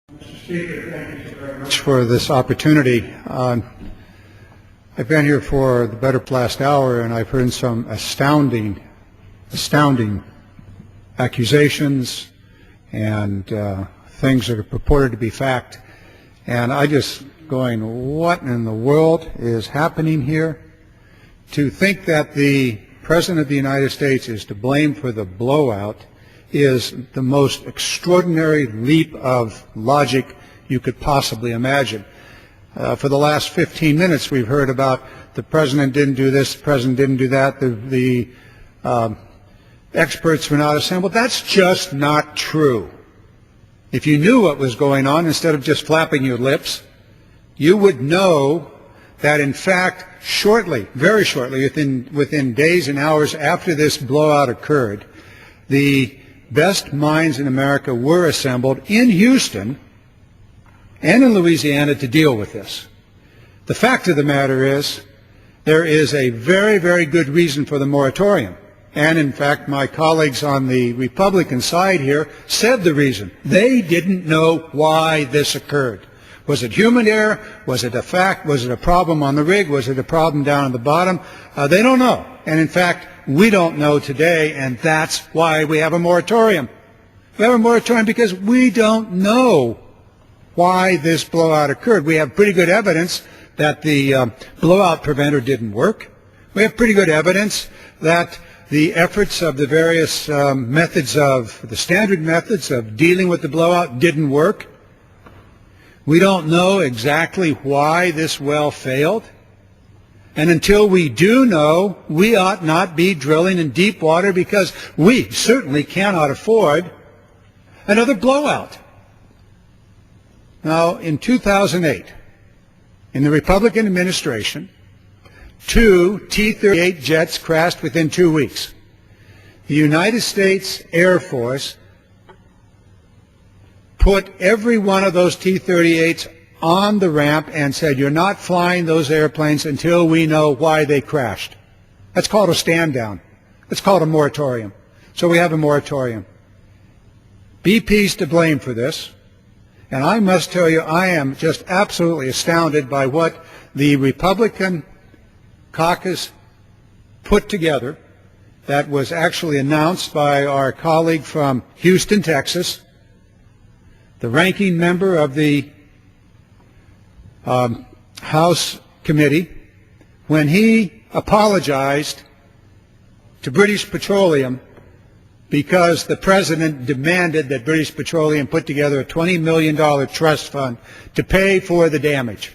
Mr. Speaker, thank you very much for this opportunity. I've been here for the better part of the last hour, and I've heard some astounding accusations and things that are purported to be fact. And I just going, what in the world is happening here? To think that the President of the United States is to blame for the blowout is the most extraordinary leap of logic you could possibly imagine. For the last 15 minutes, we've heard about the President didn't do this, the President didn't do that, the experts were not assembled. That's just not true. If you knew what was going on, instead of just flapping your lips, you would know that, in fact, shortly, very shortly, within days and hours after this blowout occurred, the best minds in America were assembled in Houston and in Louisiana to deal with this. The fact of the matter is, there is a very, very good reason for the moratorium. And in fact, my colleagues on the Republican side here said the reason. They didn't know why this occurred. Was it human error? Was it a fact? Was it a problem on the rig? Was it a problem down at the bottom? They don't know. And in fact, we don't know today, and that's why we have a moratorium. We have a moratorium because we don't know why this blowout occurred. We have pretty good evidence that the blowout preventer didn't work. We have pretty good evidence that the efforts of the various the standard methods of dealing with the blowout didn't work. We don't know exactly why this well failed. And until we do know, we ought not be drilling in deep water because we certainly cannot afford another blowout. Now, in 2008, in the Republican administration, 2 T-38 jets crashed within 2 weeks. The United States Air Force put every one of those T-38s on the ramp and said, you're not flying those airplanes until we know why they crashed. That's called a stand down. That's called a moratorium. So we have a moratorium. BP's to blame for this. And I must tell you, I am just absolutely astounded by what the Republican caucus put together that was actually announced by our colleague from Houston, Texas, the ranking member of the House Committee, when he apologized to British Petroleum because the President demanded that British Petroleum put together a $20 million trust fund to pay for the damage.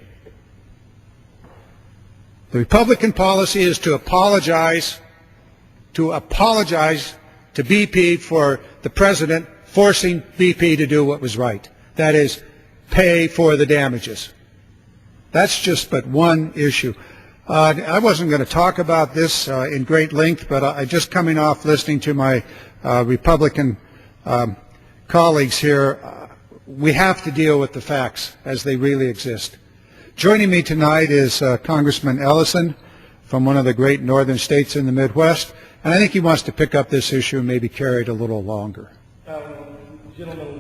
The Republican policy is to apologize to BP for the President forcing BP to do what was right. That is, pay for the damages. That's just but one issue. I wasn't going to talk about this in great length, but I just coming off listening to my Republican colleagues here, we have to deal with the facts as they really exist. Joining me tonight is Congressman Ellison from one of the great northern states in the Midwest, and I think he wants to pick up this issue and maybe carry it a little longer. Gentlemen